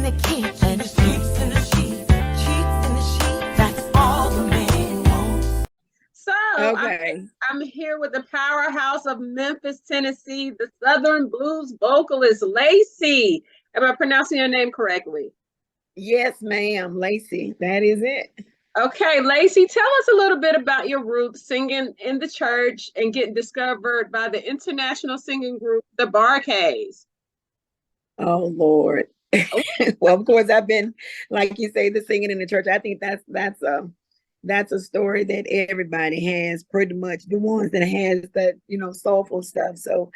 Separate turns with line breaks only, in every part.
the kitchen, and the streets in the sheets, cheeks in the sheets. That's all the men want.
So
Okay.
I'm here with the powerhouse of Memphis, Tennessee, the Southern blues vocalist, LACEE. Am I pronouncing your name correctly?
Yes, ma'am, LACEE. That is it.
Okay, LACEE, tell us a little bit about your roots, singing in the church and getting discovered by the international singing group, the Barkays.
Oh Lord. Well, of course, I've been, like you say, the singing in the church. I think that's a story that everybody has, pretty much the ones that has that, soulful stuff. So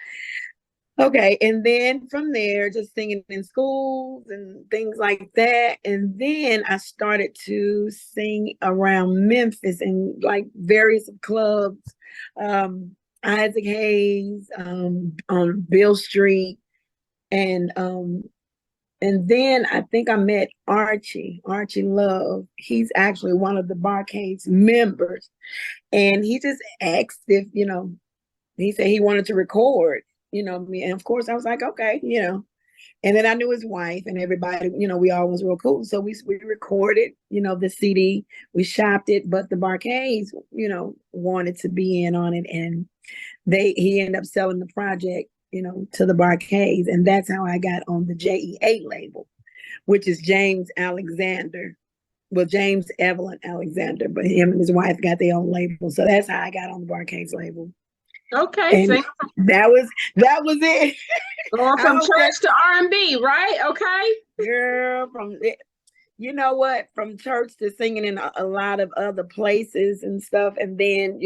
okay, and then from there, just singing in schools and things like that. And then I started to sing around Memphis in like various clubs, Isaac Hayes, on Bill Street, and then I think I met Archie Love. He's actually one of the Barkays members, and he just asked if he said he wanted to record. Me. And of course I was like, okay, and then I knew his wife and everybody, we all was real cool. So we recorded, the CD, we shopped it, but the Barkays, wanted to be in on it. And he ended up selling the project, to the Barkays. And that's how I got on the JEA label, which is James Alexander. Well, James Evelyn Alexander, but him and his wife got their own label. So that's how I got on the Barkays label.
Okay,
and that was it.
Going from church to R&B, right? Okay,
girl, from church to singing in a lot of other places and stuff, and then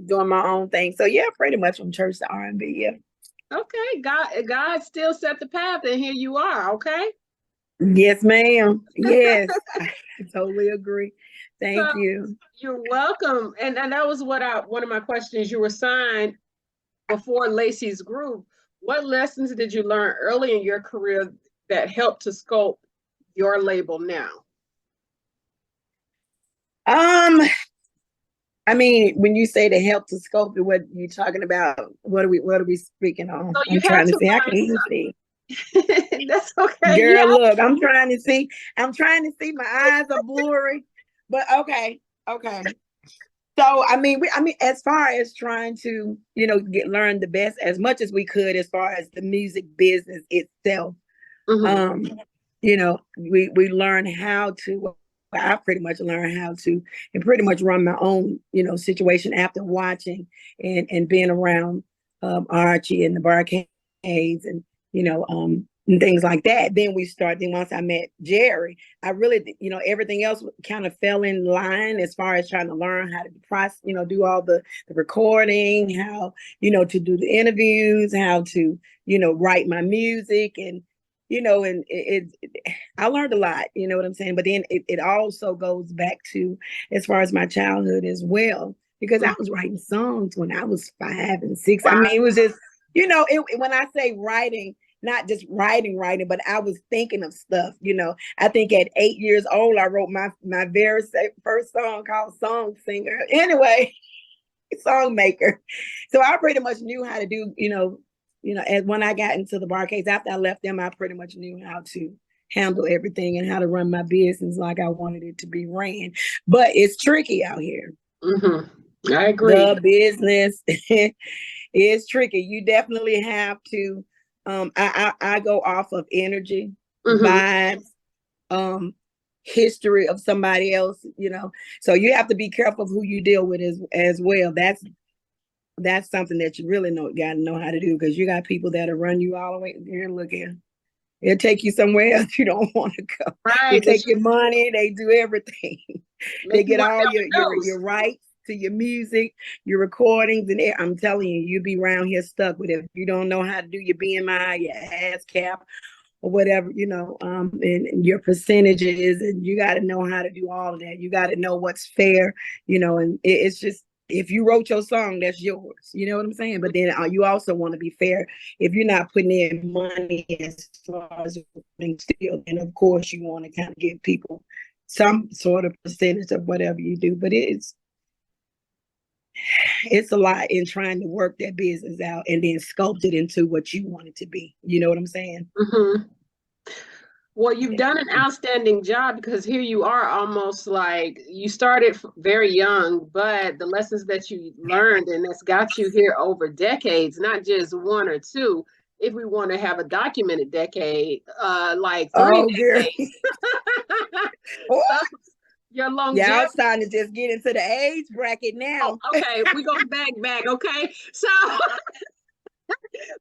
doing my own thing. So yeah, pretty much from church to R&B. Yeah.
Okay, God still set the path, and here you are. Okay.
Yes, ma'am. Yes, I totally agree. Thank you.
You're welcome. And that was one of my questions. You were signed before LACEE's group. What lessons did you learn early in your career that helped to sculpt your label now?
I mean, when you say to help to sculpt it, what you talking about? What are we speaking on?
So
I'm trying to see. I can even see.
That's okay.
Girl, look, I'm trying to see. My eyes are blurry, but okay. So I mean, as far as trying to, learn the best as much as we could, as far as the music business itself. Mm-hmm. We learn how to. I pretty much learned how to, and pretty much run my own, situation after watching and being around Archie and the Barkays and and things like that. Then once I met Jerry, I really, everything else kind of fell in line as far as trying to learn how to process, do all the recording, how, to do the interviews, how to, write my music and, and I learned a lot, you know what I'm saying? But then it also goes back to as far as my childhood as well, because I was writing songs when I was 5 and 6. Wow. I mean, it was just, when I say writing, not just writing, but I was thinking of stuff, I think at 8 years old, I wrote my very first song called Song Singer. Anyway, song maker. So I pretty much knew how to do, and when I got into the Barkays, after I left them, I pretty much knew how to handle everything and how to run my business like I wanted it to be ran. But it's tricky out here.
Mm-hmm. I agree.
The business is tricky. You definitely have to. I go off of energy, vibes, history of somebody else. So you have to be careful of who you deal with as well. That's something that you really got to know how to do, because you got people that'll run you all the way here. Look here, it'll take you somewhere else you don't want to go. Right. They take your money. They do everything. They get all your rights to your music, your recordings, and I'm telling you, you'll be around here stuck with it if you don't know how to do your BMI, your ASCAP, or whatever, and your percentages, and you got to know how to do all of that. You got to know what's fair, and it's just, if you wrote your song, that's yours. You know what I'm saying? But then you also want to be fair. If you're not putting in money as far as still, and of course you want to kind of give people some sort of percentage of whatever you do. But it's a lot in trying to work that business out and then sculpt it into what you want it to be. You know what I'm saying?
Mm-hmm. Well, you've done an outstanding job because here you are almost like you started very young, but the lessons that you learned and that's got you here over decades, not just one or two. If we want to have a documented decade, like three
Oh, girl.
decades.
Oh,
So your
yeah, I'm
longevity.
starting to just get into the age bracket
Oh,
now.
okay, we go back, okay? So,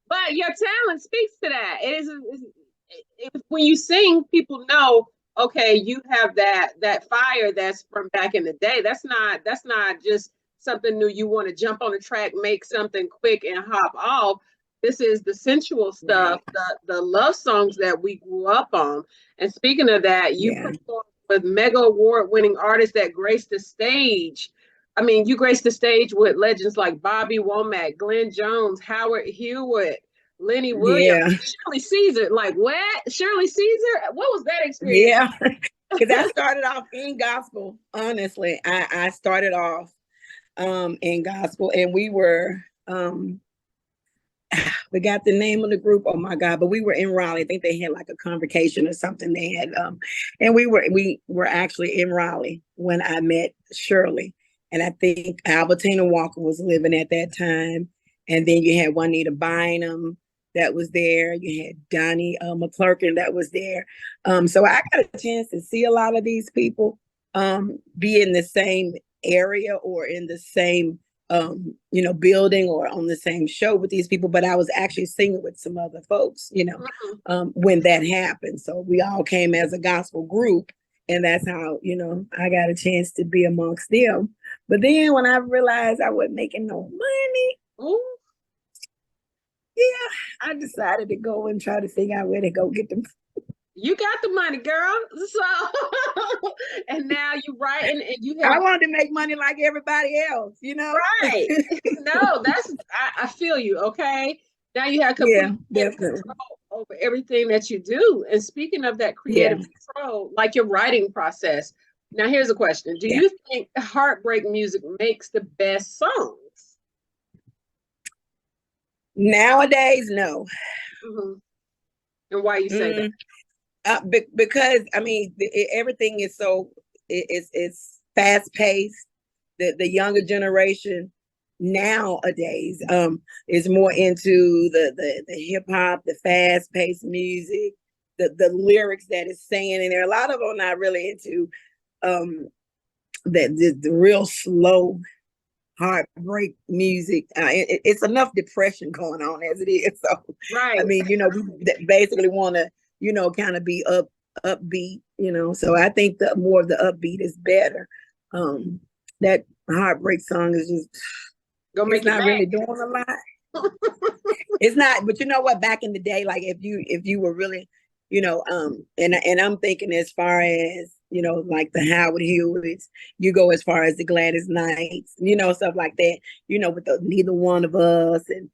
but your talent speaks to that. When you sing, people know, okay, you have that fire that's from back in the day. That's not just something new. You want to jump on the track, make something quick and hop off. This is the sensual stuff,
Right.
the love songs that we grew up on. And speaking of that, you
Yeah.
performed with mega award winning artists that graced the stage. I mean, you graced the stage with legends like Bobby Womack, Glenn Jones, Howard Hewitt, Lenny Williams,
Yeah.
Shirley Caesar. Like what? Shirley Caesar? What was that experience?
Yeah. Because I started off in gospel. Honestly, I started off in gospel, and we were we got the name of the group. Oh my God! But we were in Raleigh. I think they had like a convocation or something. They had and we were actually in Raleigh when I met Shirley, and I think Albertina Walker was living at that time, and then you had Juanita Bynum that was there. You had Donnie McClurkin that was there. So I got a chance to see a lot of these people be in the same area or in the same building or on the same show with these people, but I was actually singing with some other folks, when that happened. So we all came as a gospel group, and that's how, I got a chance to be amongst them. But then when I realized I wasn't making no money,
Ooh,
yeah, I decided to go and try to figure out where to go get them.
you got the money, girl. So, and now you writing and you
I
have
wanted to make money like everybody else,
right. No, I feel you. Okay, now you have
Yeah,
complete
definitely.
control over everything that you do. And speaking of that
Yeah,
creative control, like your writing process. Now, here's a question: do
yeah.
you think heartbreak music makes the best songs?
Nowadays, no.
Mhm. And why you say that?
Mm, because I mean, everything is so it's fast paced. The younger generation nowadays is more into the hip hop, the fast paced music, the lyrics that it's saying, and there are a lot of them not really into the real slow heartbreak music. It's enough depression going on as it is. So
Right.
I mean, we basically want to, kind of be upbeat. So I think the more of the upbeat is better. That heartbreak song is just
Gonna
it's
make you
not
mad.
really doing a lot. It's not, but you know what? Back in the day, like if you were really, and I'm thinking as far as like the Howard Hewitts, you go as far as the Gladys Knights, stuff like that, with the Neither One of Us, and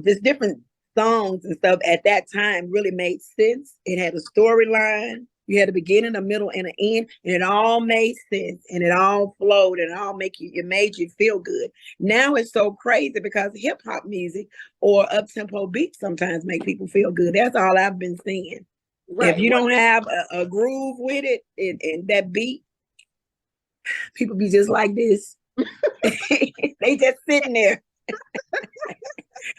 just different songs and stuff at that time really made sense. It had a storyline. You had a beginning, a middle, and an end, and it all made sense, and it all flowed, and it made you feel good. Now it's so crazy because hip hop music or up tempo beats sometimes make people feel good. That's all I've been seeing. If
Right.
you don't have a groove with it and that beat, people be just like this. They just sitting there.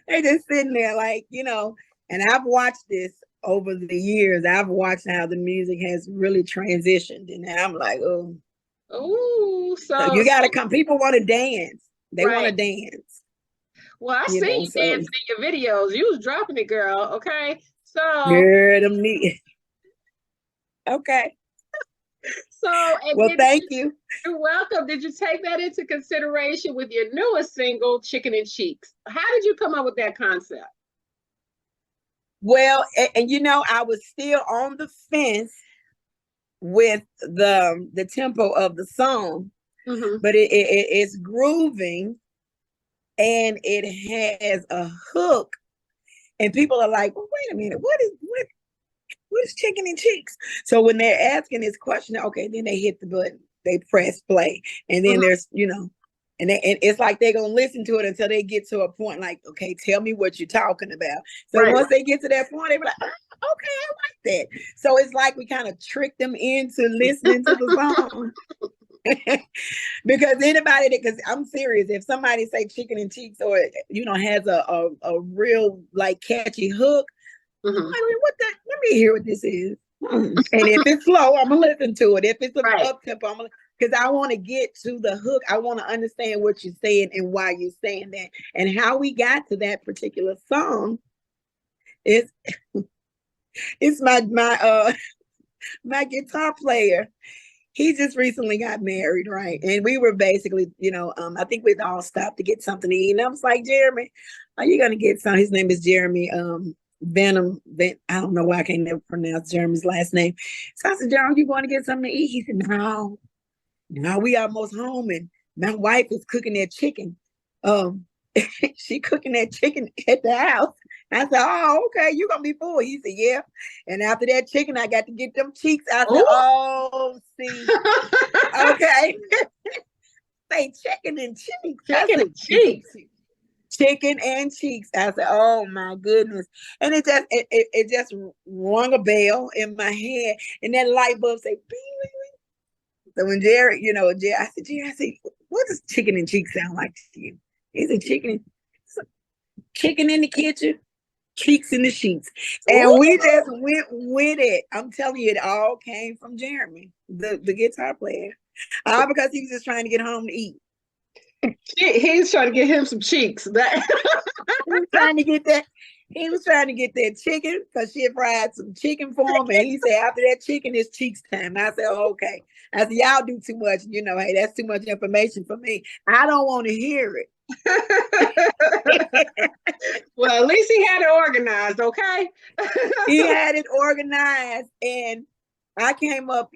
They just sitting there like, and I've watched this over the years. I've watched how the music has really transitioned. And I'm like, oh,
Ooh,
so
so
you gotta come. People want to dance. They want to
right.
dance,
Well, I seen you
so
dancing in your videos. You was dropping it, girl. Okay. So
girl, them knee. Okay.
and
Well, thank you.
you're welcome. Did you take that into consideration with your newest single, Chicken and Cheeks? How did you come up with that concept?
Well, and I was still on the fence with the tempo of the song,
Mm-hmm.
but it's grooving and it has a hook, and people are like, well, wait a minute, what is Chicken and Cheeks? So when they're asking this question, okay, then they hit the button, they press play, and then there's and it's like they're gonna listen to it until they get to a point like, okay, tell me what you're talking about. So
Right.
once they get to that point, they be like, okay, I like that. So it's like we kind of trick them into listening to the song. Because anybody that, because I'm serious, if somebody say chicken and cheeks or has a real like catchy hook, I mean, let me hear what this is. And if it's slow, I'm gonna listen to it. If it's up tempo, because I want to get to the hook. I want to understand what you're saying and why you're saying that, and how we got to that particular song. It's my my guitar player. He just recently got married, right? And we were basically, I think we'd all stopped to get something to eat. And I was like, Jeremy, are you gonna get some? His name is Jeremy Venom. I don't know why I can't never pronounce Jeremy's last name. So I said, Jeremy, you want to get something to eat? He said, no, we almost home, and my wife is cooking that chicken. She cooking that chicken at the house. I said, oh, okay, you're gonna be full. He said, yeah. And after that chicken, I got to get them cheeks. I said, oh, see, okay. Say chicken and cheeks.
Chicken and cheeks.
Chicken and cheeks. I said, oh my goodness. And it just rung a bell in my head. And that light bulb said, bing. So when Jerry, I said, what does chicken and cheeks sound like to you? He said, chicken in the kitchen, cheeks in the sheets. And we just went with it. I'm telling you, it all came from Jeremy, the guitar player. All because he was just trying to get home to eat.
He's trying to get him some cheeks.
He was trying to get that. He was trying to get that chicken because she had fried some chicken for him. And he said, after that chicken, it's cheeks time. I said, oh, okay. I said, y'all do too much. Hey, that's too much information for me. I don't want to hear it.
Well, at least he had it organized, okay?
He had it organized, and I came up,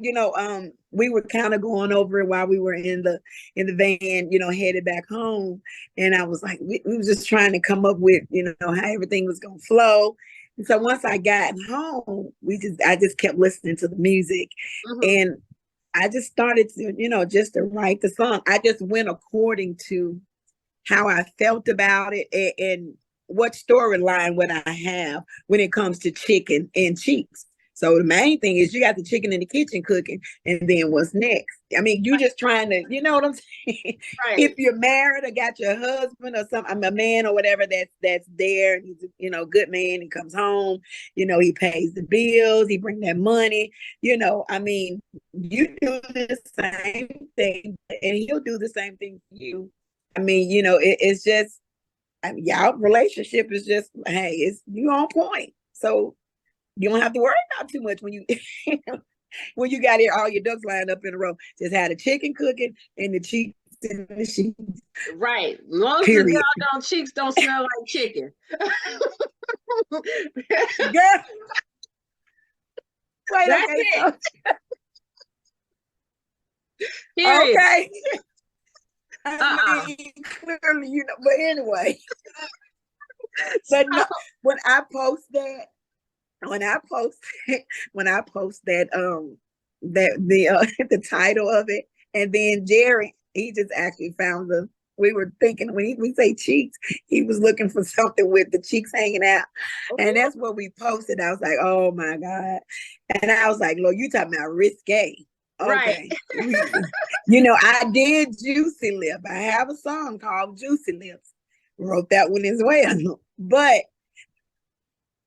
we were kind of going over it while we were in the van, headed back home. And I was like, we were just trying to come up with, how everything was going to flow. And so once I got home, I just kept listening to the music. And I just started to, just to write the song. I just went according to how I felt about it and what storyline would I have when it comes to chicken and cheeks. So the main thing is you got the chicken in the kitchen cooking, and then what's next? I mean, you're just trying to, you know what I'm saying? Right. If you're married or got your husband or something, a man or whatever that's there, and he's a good man, he comes home, he pays the bills, he brings that money, I mean, you do the same thing, and he'll do the same thing for you. I mean, it's just, y'all relationship is just, hey, you on point. So you don't have to worry about too much when you when you got all your ducks lined up in a row. Just had the chicken cooking and the cheeks in the sheets.
Right. As long as the cheeks don't smell like chicken.
Girl. Wait,
that's
it.
Okay.
I mean, clearly, but anyway. But no, when I post that, the title of it, and then Jerry, he just actually found we were thinking when we say cheeks, he was looking for something with the cheeks hanging out. And that's what we posted. I was like, oh my God. And I was like, Lord, you talking about risque. Okay. Right. I did Juicy Lip. I have a song called Juicy Lips. Wrote that one as well. But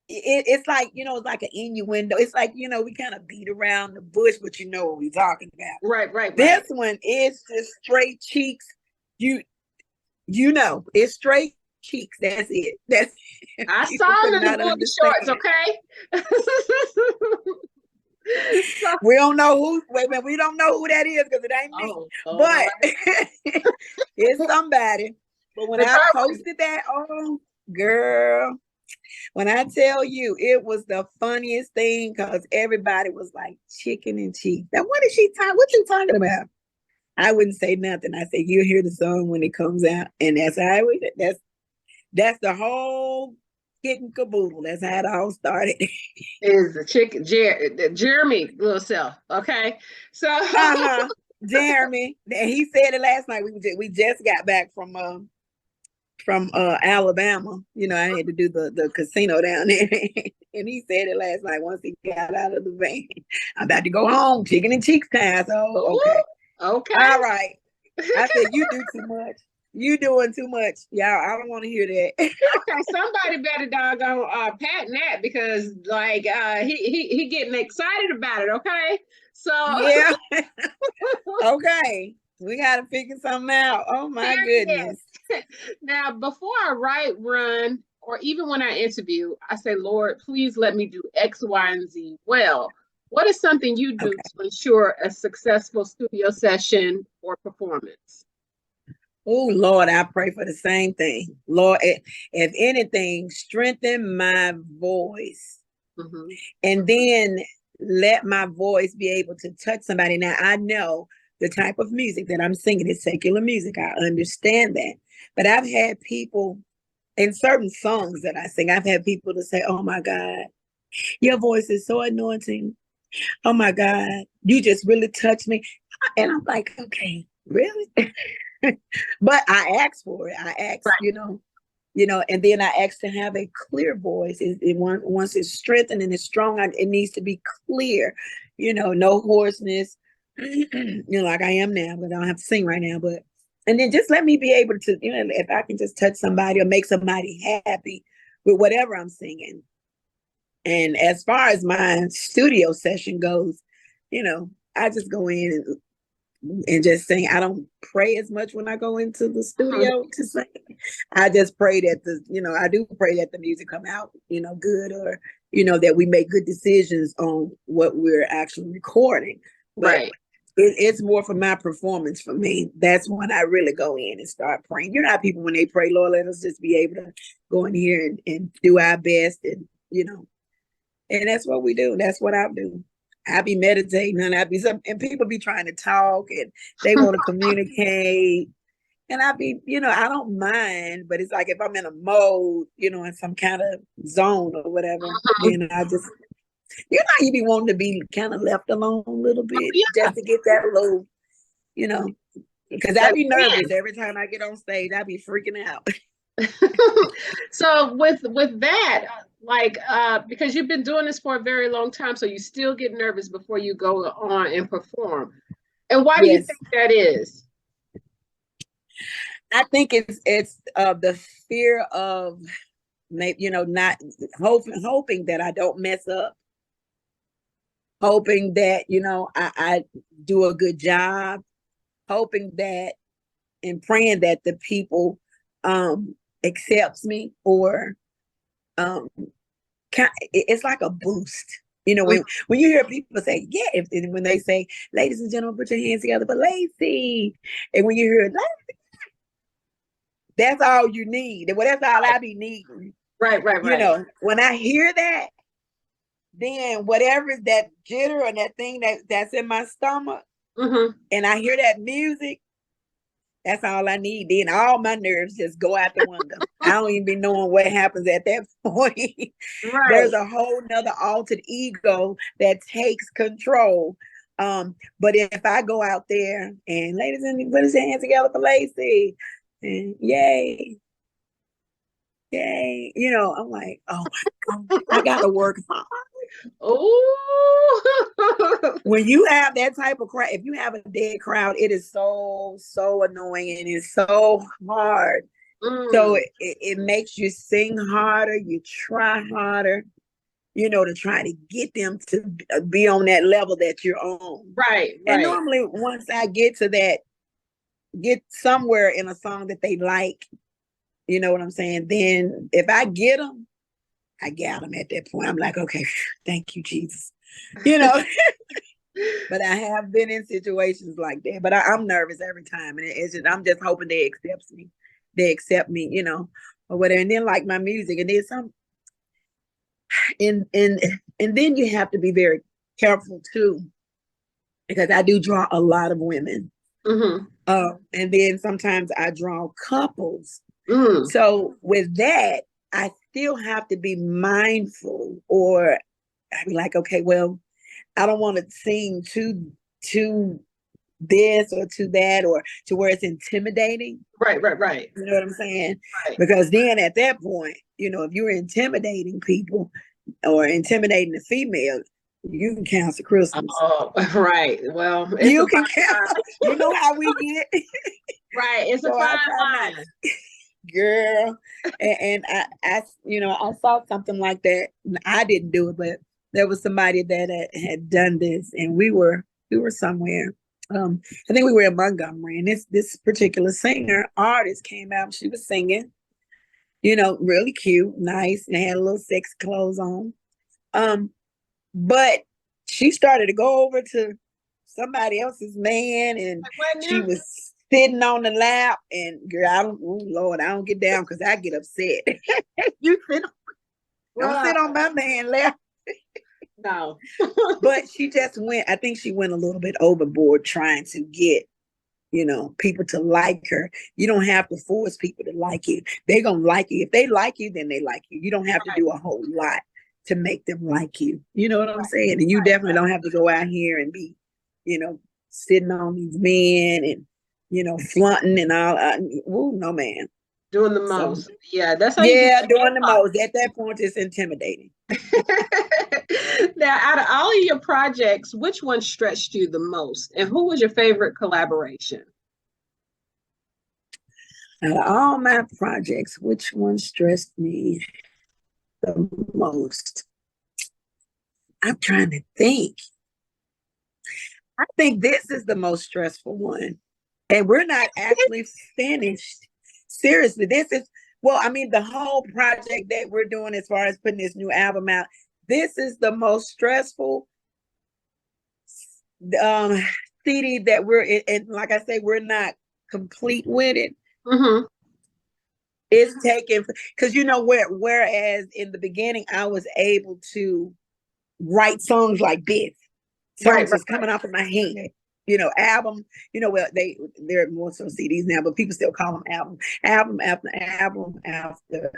it's like, it's like an innuendo. It's like, we kind of beat around the bush, but you know what we're talking about.
Right.
This one is just straight cheeks. It's straight cheeks. That's it.
I saw them in the shorts, okay?
We don't know who. Wait a minute, we don't know who that is because it ain't me. But it's somebody. But when I posted that, oh girl, when I tell you, it was the funniest thing because everybody was like chicken and cheeks. Now, what you talking about? I wouldn't say nothing. I said, you'll hear the song when it comes out, and that's how that's the whole kit and caboodle. That's how it all started.
Is the chicken Jeremy little self? Okay, so
Jeremy, he said it last night. We just got back from from Alabama. You know, I had to do the casino down there. And he said it last night once he got out of the van. I'm about to go home, chicken and cheeks time. So okay.
Okay.
All right. I said, you do too much. You doing too much. Y'all, I don't want to hear that.
Okay, somebody better doggone patent that, because like he getting excited about it, okay? So
Yeah. Okay. We gotta figure something out. Oh my goodness.
now before I write, run, or even when I interview, I say, Lord, please let me do X, Y, and Z well. What is something you do to ensure a successful studio session or performance?
Oh Lord, I pray for the same thing. Lord, if anything, strengthen my voice.
Mhm.
And then let my voice be able to touch somebody. Now I know the type of music that I'm singing is secular music. I understand that. But I've had people in certain songs that I sing, I've had people to say, oh my God, your voice is so anointing. Oh my God, you just really touched me. And I'm like, okay, really? But I asked for it. I asked,
Right.
And then I asked to have a clear voice. Once it's strengthened and it's strong, it needs to be clear, no hoarseness, like I am now, but I don't have to sing right now. And then just let me be able to, if I can just touch somebody or make somebody happy with whatever I'm singing. And as far as my studio session goes, I just go in and just sing. I don't pray as much when I go into the studio to sing. I just pray that I do pray that the music come out, good, or, that we make good decisions on what we're actually recording. But
Right.
It's more for my performance for me. That's when I really go in and start praying. You know how people, when they pray, Lord, let us just be able to go in here and do our best. And, and that's what we do. That's what I do. I be meditating and people be trying to talk and they want to communicate. And I be, I don't mind, but it's like if I'm in a mode, in some kind of zone or whatever, then I just, you be wanting to be kind of left alone a little bit, just to get that little, because I be nervous every time I get on stage. I be freaking out.
So with that, like because you've been doing this for a very long time, so you still get nervous before you go on and perform. And why do you think that is?
I think it's the fear of maybe not hoping that I don't mess up, hoping that I do a good job, hoping that and praying that the people accepts me, or it's like a boost. When you hear people say, yeah, when they say, ladies and gentlemen, put your hands together for LACEE, and when you hear LACEE, that's all you need. Well, that's all I be needing.
Right.
When I hear that, then whatever is that jitter or that thing that's in my stomach, and I hear that music, that's all I need. Then all my nerves just go out the window. I don't even be knowing what happens at that point.
Right.
There's a whole nother altered ego that takes control. But if I go out there and ladies and put his hands together for LACEE, and yay, I'm like, oh my God, I gotta work hard.
Oh,
when you have that type of crowd, if you have a dead crowd, it is so annoying and it's so hard. So it makes you sing harder, you try harder, to try to get them to be on that level that you're on.
Right.
And normally once I get somewhere in a song that they like, you know what I'm saying? Then if I get them, I got them at that point. I'm like, okay, thank you, Jesus. But I have been in situations like that. But I'm nervous every time, and I'm just hoping they accept me. They accept me, or whatever. And then like my music, and there's some, and then you have to be very careful too, because I do draw a lot of women. And then sometimes I draw couples. So with that, I still have to be mindful, or I'd be like, okay, well, I don't want to seem too this or to that, or to where it's intimidating.
Right, right, right,
You know what I'm saying?
right.
Because then at that point, if you're intimidating people or intimidating a female, you can cancel Christmas.
Oh, right. Well, it's
You
a
can
fine
cancel.
line.
You know how we get.
Right. It's a
So I
fine
try not,
line.
girl. And I saw something like that. I didn't do it, but there was somebody that had done this, and we were somewhere. I think we were in Montgomery, and this particular singer artist came out. She was singing, really cute, nice, and had a little sexy clothes on. But she started to go over to somebody else's man, and
Like, what
she
now?
was sitting on the lap. And girl, oh Lord, I don't get down because I get upset. You sit, don't sit on my man lap.
No.
But she just went. I think she went a little bit overboard trying to get people to like her. You don't have to force people to like you. They're gonna like you. If they like you, then they like you. You don't have to do a whole lot to make them like you. You know what I'm saying? And you definitely don't have to go out here and be, sitting on these men and, flaunting and all. No, man.
Doing the
So,
most. Yeah, that's how you
yeah,
get
doing the most. At that point, it's intimidating.
Now, out of all of your projects, which one stretched you the most? And who was your favorite collaboration?
Out of all my projects, which one stressed me the most? I'm trying to think. I think this is the most stressful one. And we're not actually finished. Seriously, the whole project that we're doing as far as putting this new album out, this is the most stressful CD that we're in. And like I say, we're not complete with it.
Mm-hmm.
It's taken, because whereas in the beginning I was able to write songs like this, songs just coming off of my head. Album, well, they're more so CDs now, but people still call them album after album after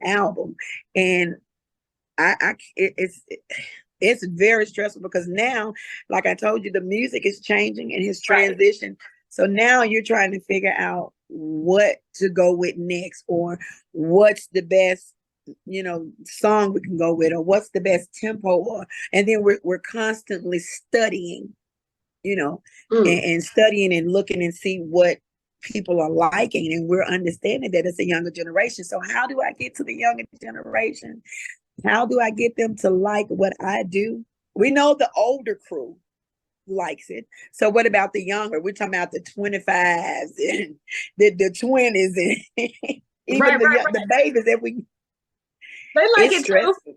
album. And it's very stressful because now, like I told you, the music is changing and his transition. Right. So now you're trying to figure out what to go with next, or what's the best song we can go with, or what's the best tempo, and then we're constantly studying, and studying and looking and see what people are liking, and we're understanding that it's a younger generation. So how do I get to the younger generation? How do I get them to like what I do? We know the older crew likes it. So what about the younger? We're talking about the 25s and the 20s and even the babies that we.
They like it
stressful.
too.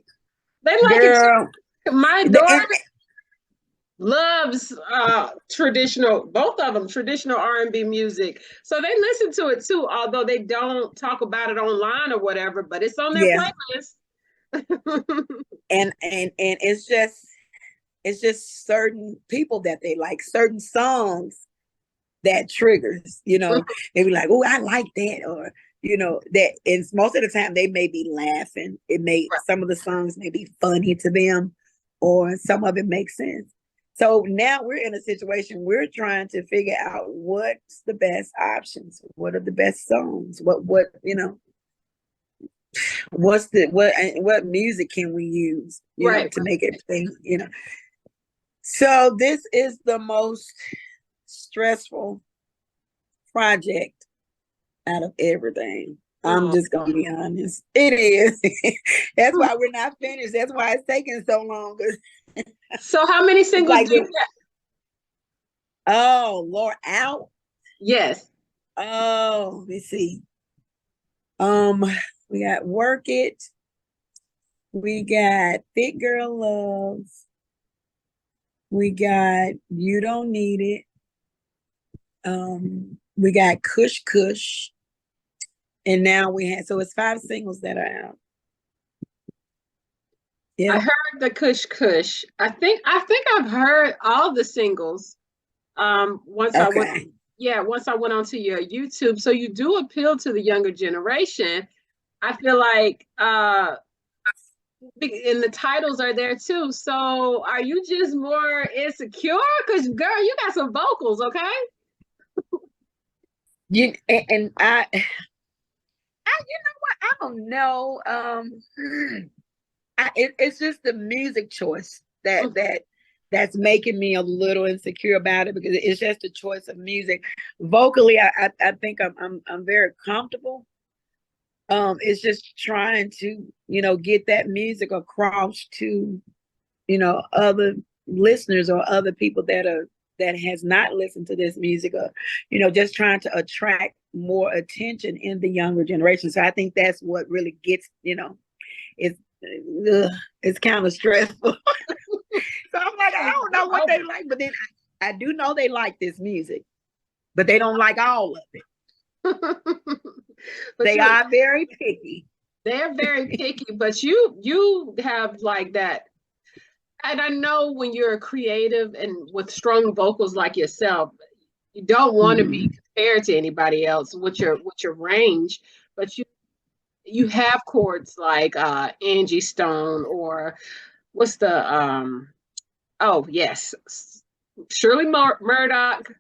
They like it too. My daughter loves traditional, both of them, traditional R&B music. So they listen to it too, although they don't talk about it online or whatever, but it's on their playlist.
and it's just certain people that they like, certain songs that triggers, they be like, oh, I like that, or that. And most of the time they may be laughing. Some of the songs may be funny to them, or some of it makes sense. So now we're in a situation, we're trying to figure out what's the best options, what are the best songs, what what music can we use, to make everything, So this is the most stressful project out of everything. I'm just gonna be honest. It is. That's why we're not finished. That's why it's taking so long.
So how many singles do you have?
Oh, Lord, out?
Yes.
Oh, let me see. We got Work It. We got Thick Girl Love. We got You Don't Need It. We got Kush Kush. And now so it's 5 singles that are out. Yeah.
I heard the Kush Kush. I think I've heard all the singles. Once I went onto your YouTube. So you do appeal to the younger generation. I feel like and the titles are there too. So are you just more insecure? Because girl, you got some vocals, okay?
And you know what? I don't know. It's just the music choice that's making me a little insecure about it, because it's just a choice of music. Vocally, I think I'm very comfortable. It's just trying to, get that music across to, other listeners or other people that has not listened to this music, or, just trying to attract more attention in the younger generation. So I think that's what really gets, it's it's kind of stressful. So I'm like, I don't know what they like, but then I do know they like this music, but they don't like all of it. They are very picky.
They're very picky, but you have like that. And I know when you're creative and with strong vocals like yourself, you don't want to be compared to anybody else with your range, but you have chords like Angie Stone, or what's the oh yes, Shirley Murdoch,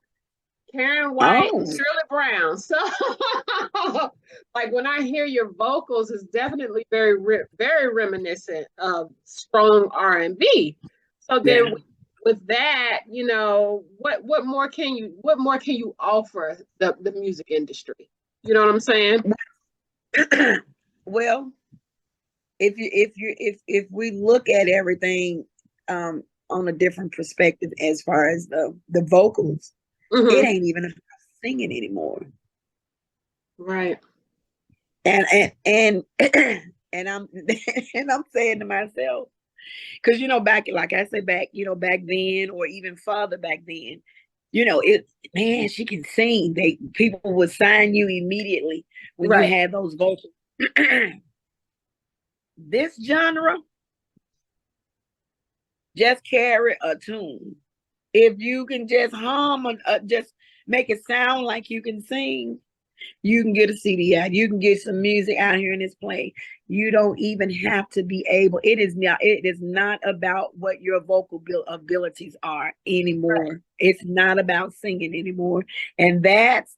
Karen White, and Shirley Brown. So like when I hear your vocals, it's definitely very reminiscent of strong R&B. So then with that, what more can you offer the music industry? You know what I'm saying?
Well, if we look at everything on a different perspective as far as the vocals, it ain't even about singing anymore.
Right.
And I'm and I'm saying to myself, because back, like I said, back then, or even farther back then, man, she can sing. People would sign you immediately when you had those vocals. This genre, just carry a tune. If you can just hum, just make it sound like you can sing, you can get a CD out. You can get some music out here in this play. You don't even have to be able. It is not about what your vocal abilities are anymore. Right. It's not about singing anymore, and that's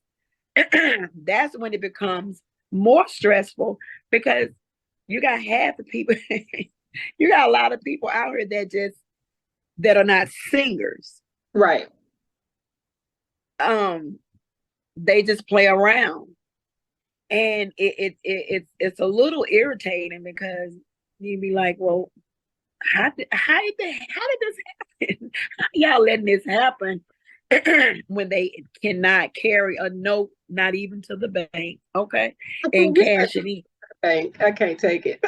when it becomes more stressful, because you got half the people. You got a lot of people out here that are not singers.
Right.
They just play around, and it's a little irritating, because you'd be like, well, how did this happen? How y'all letting this happen when they cannot carry a note, not even to the bank, okay, and cash it in?
I can't take it.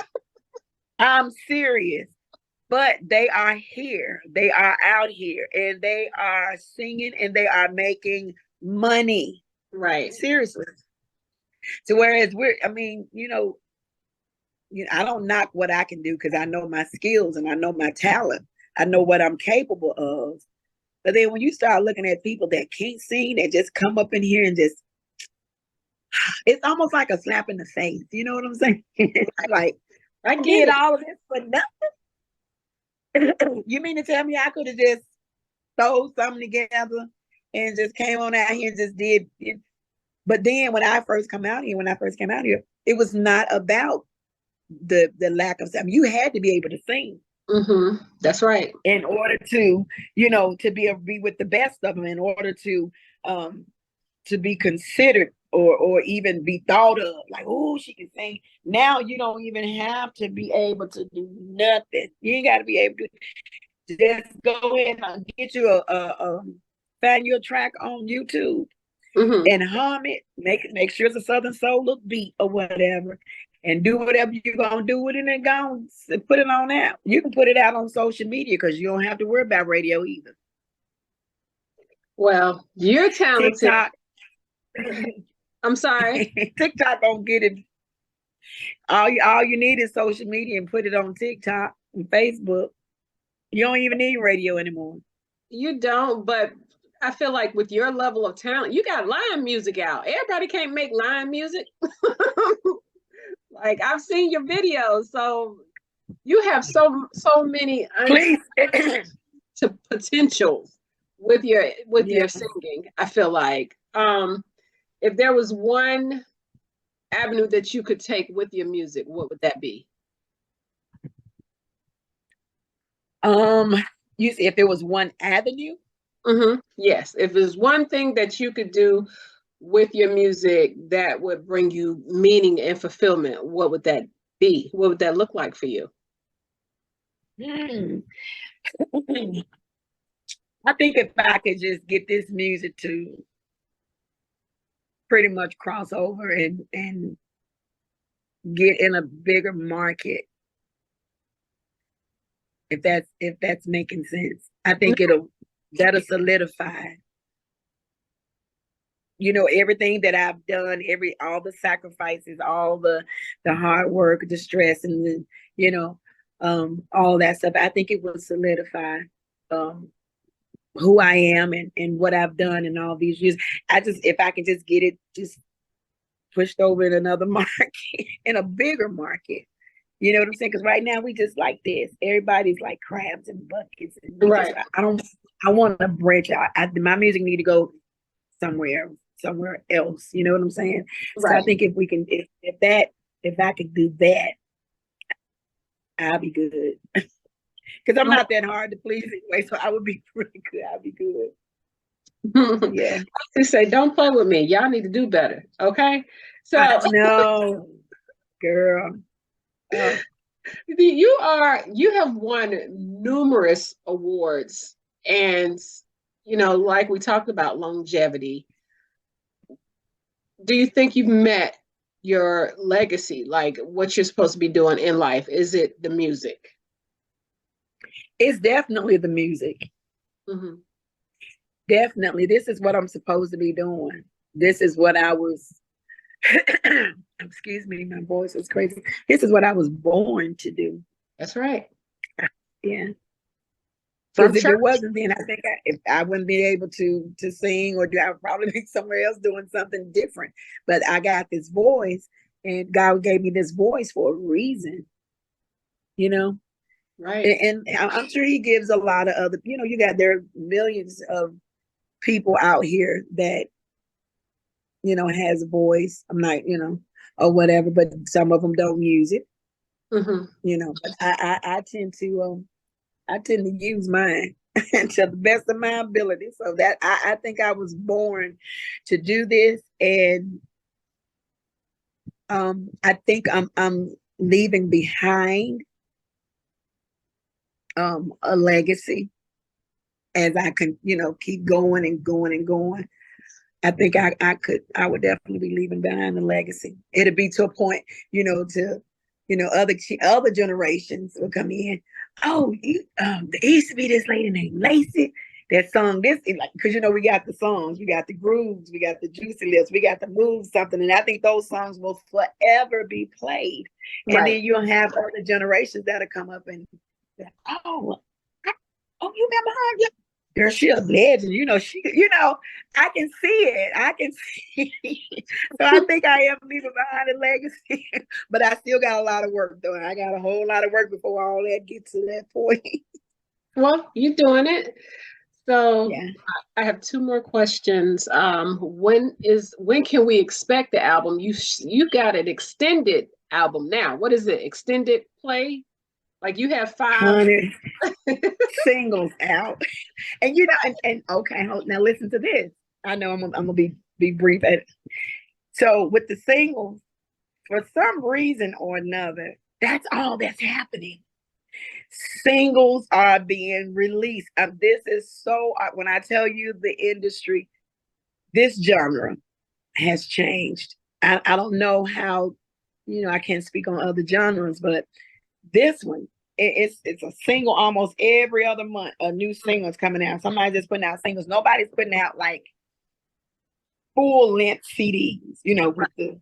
I'm serious. But they are here. They are out here, and they are singing, and they are making money.
Right.
Seriously. So whereas I don't knock what I can do, because I know my skills and I know my talent. I know what I'm capable of. But then when you start looking at people that can't sing, that just come up in here and just, it's almost like a slap in the face. You know what I'm saying? Like, I did all of this for nothing. You mean to tell me I could have just thrown something together and just came on out here and just did it? But then when I first came out here, it was not about the lack of something. You had to be able to sing.
That's right.
In order to, to be with the best of them, in order to be considered or even be thought of, like, oh, she can sing. Now you don't even have to be able to do nothing. You ain't got to be able to just go ahead and get you find your track on YouTube and hum it, make sure it's a Southern Soul look beat or whatever, and do whatever you're gonna do with it, and go and put it on out. You can put it out on social media, because you don't have to worry about radio either.
Well, you're talented.
TikTok.
I'm sorry.
TikTok don't get it. All you need is social media, and put it on TikTok and Facebook. You don't even need radio anymore.
You don't, but I feel like with your level of talent, you got line music out. Everybody can't make line music. Like, I've seen your videos, so you have so many
Please.
to potentials with your
Yeah.
singing. I feel like if there was one avenue that you could take with your music, what would that be?
You see, if it was one avenue,
Yes, if there's one thing that you could do with your music that would bring you meaning and fulfillment, what would that be? What would that look like for you?
hmm, I think if I could just get this music to pretty much cross over and get in a bigger market, if that's making sense, I think that'll solidify, everything that I've done, all the sacrifices, all the hard work, the stress, and all that stuff. I think it will solidify who I am and what I've done in all these years. If I can just get it just pushed over in another market, in a bigger market. You know what I'm saying? Because right now we just like this. Everybody's like crabs and buckets. And
Right.
I want to branch out. My music need to go somewhere else. You know what I'm saying? So I think if we can, if I could do that, I'll be good. Because I'm not that hard to please anyway, so I would be pretty good. I'll be good. Yeah.
They say, don't play with me. Y'all need to do better. Okay. So
no, girl.
You have won numerous awards, and like we talked about longevity. Do you think you've met your legacy, like what you're supposed to be doing in life? Is it the music?
It's definitely the music. Definitely. This is what I'm supposed to be doing. This is what I was, excuse me, my voice is crazy. This is what I was born to do.
That's right.
Yeah. Because if it wasn't, then I think if I wouldn't be able to sing, or I would probably be somewhere else doing something different. But I got this voice, and God gave me this voice for a reason.
Right.
And I'm sure He gives a lot of other. There are millions of people out here that has a voice. I'm not, or whatever, but some of them don't use it. But I tend to use mine to the best of my ability. So that I think I was born to do this, and I think I'm leaving behind a legacy as I can, keep going and going and going. I think I would definitely be leaving behind a legacy. It'll be to a point, other generations will come in. Oh, there used to be this lady named LACEE that sung this, because we got the songs, we got the grooves, we got the juicy lips, we got the move something, and I think those songs will forever be played. And then you'll have other generations that'll come up and say, you remember her? Yeah. Girl, she a legend. I can see it. I can see it. So I think I am leaving behind a legacy, but I still got a lot of work though. I got a whole lot of work before all that gets to that point. Well,
you're doing it. So yeah. I have two more questions. When can we expect the album? You got an extended album now. What is it? Extended play? Like you have 5
singles out, and and okay, now listen to this. I know I'm gonna be brief at it. So with the singles, for some reason or another, that's all that's happening. Singles are being released. This is so. When I tell you the industry, this genre has changed. I don't know how. I can't speak on other genres, but this one, it's a single almost every other month. A new single is coming out. Somebody's just putting out singles. Nobody's putting out like full length CDs, with the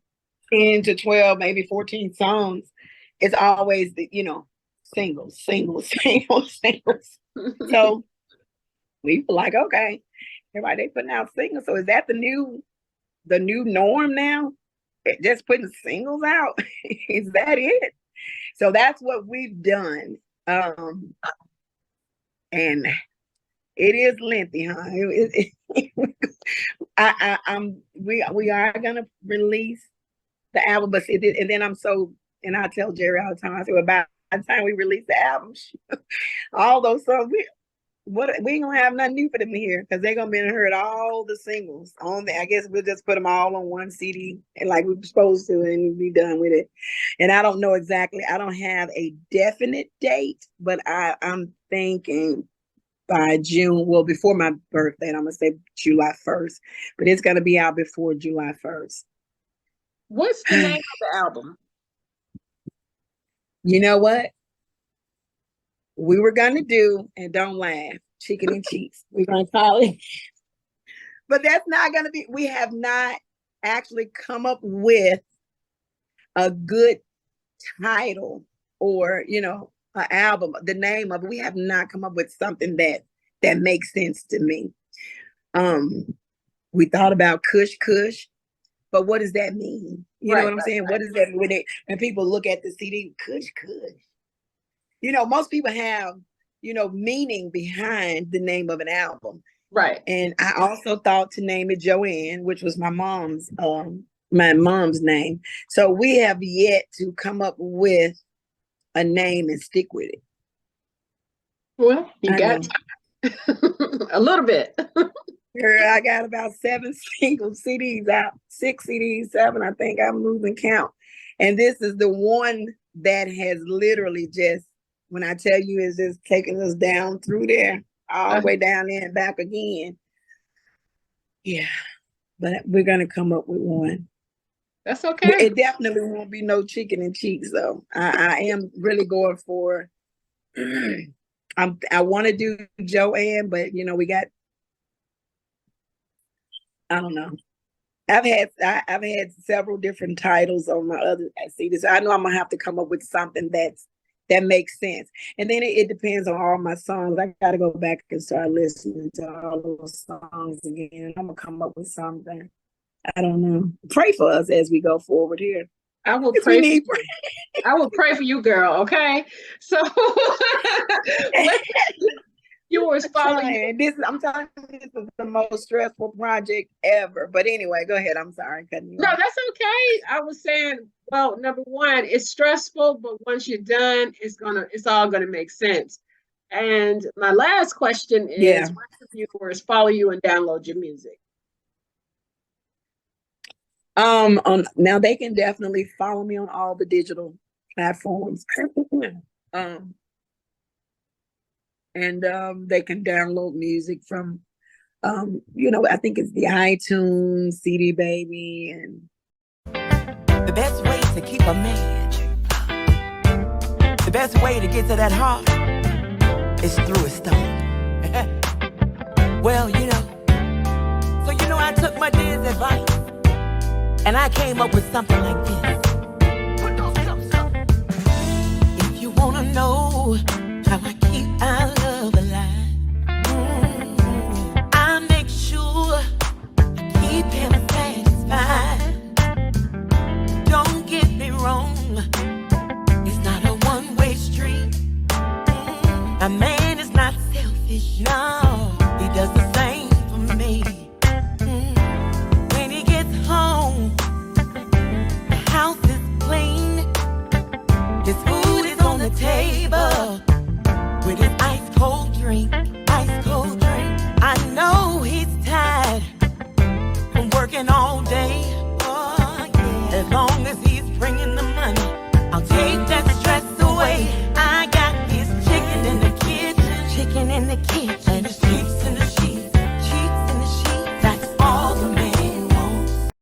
10 to 12, maybe 14 songs. It's always the, singles. So we were like, okay, everybody, they putting out singles. So is that the new norm now? Just putting singles out? Is that it? So that's what we've done. And it is lengthy, huh? We are gonna release the album, but and then and I tell Jerry all the time, I say, well, by the time we release the album, all those songs, we ain't gonna have nothing new for them here, because they're gonna be heard all the singles on there. I guess we'll just put them all on one CD and like we're supposed to, and be done with it. And I don't know exactly, I don't have a definite date, but I'm thinking by June, well, before my birthday, and I'm gonna say July 1st, but it's gonna be out before July 1st.
What's the name of the album?
You know what? We were gonna do, and don't laugh, Chicken and Cheeks. We're gonna call it, but that's not gonna be. We have not actually come up with a good title or an album. The name of it, we have not come up with something that makes sense to me. We thought about Kush Kush, but what does that mean? You know what I'm saying? Right. What does that mean when people look at the CD? Kush Kush. Most people have, meaning behind the name of an album.
Right.
And I also thought to name it Joanne, which was my mom's name. So we have yet to come up with a name and stick with it.
Well, you got a little bit.
Girl, I got about 7 single CDs out, 6 CDs, 7, I think. I'm losing count. And this is the one that has literally just, when I tell you, is just taking us down through there, all the way down there and back again. Yeah, but we're going to come up with one.
That's okay.
It definitely won't be no Chicken and Cheeks, though. I am really going for, I want to do Joanne, but, we got, I don't know. I've had several different titles on my other CDs. I know I'm going to have to come up with something that makes sense. And then it depends on all my songs. I got to go back and start listening to all those songs again. I'm going to come up with something. I don't know. Pray for us as we go forward here.
I will pray. I will pray for you, girl. Okay. So yours following.
I'm telling you, this is the most stressful project ever. But anyway, go ahead. I'm sorry. Cutting you off.
No, that's okay. I was saying, well, number one, it's stressful, but once you're done, it's all gonna make sense. And my last question is, where do viewers follow you and download your music?
Now they can definitely follow me on all the digital platforms. And they can download music from I think it's the iTunes, CD Baby, and
the best way to keep a man, the best way to get to that heart is through a stone. Well, so I took my dad's advice and I came up with something like this. If you wanna know how I keep our love alive, I make sure I keep him satisfied. Don't get me wrong, it's not a one-way street. A man is not selfish, no, he does the same for me. When he gets home, the house is clean, his food is on the table, with his ice cold drink. I know he's tired from working all day. Oh, yeah. As long as he's bringing the money, I'll take that stress away. I got his chicken in the kitchen, and his chicken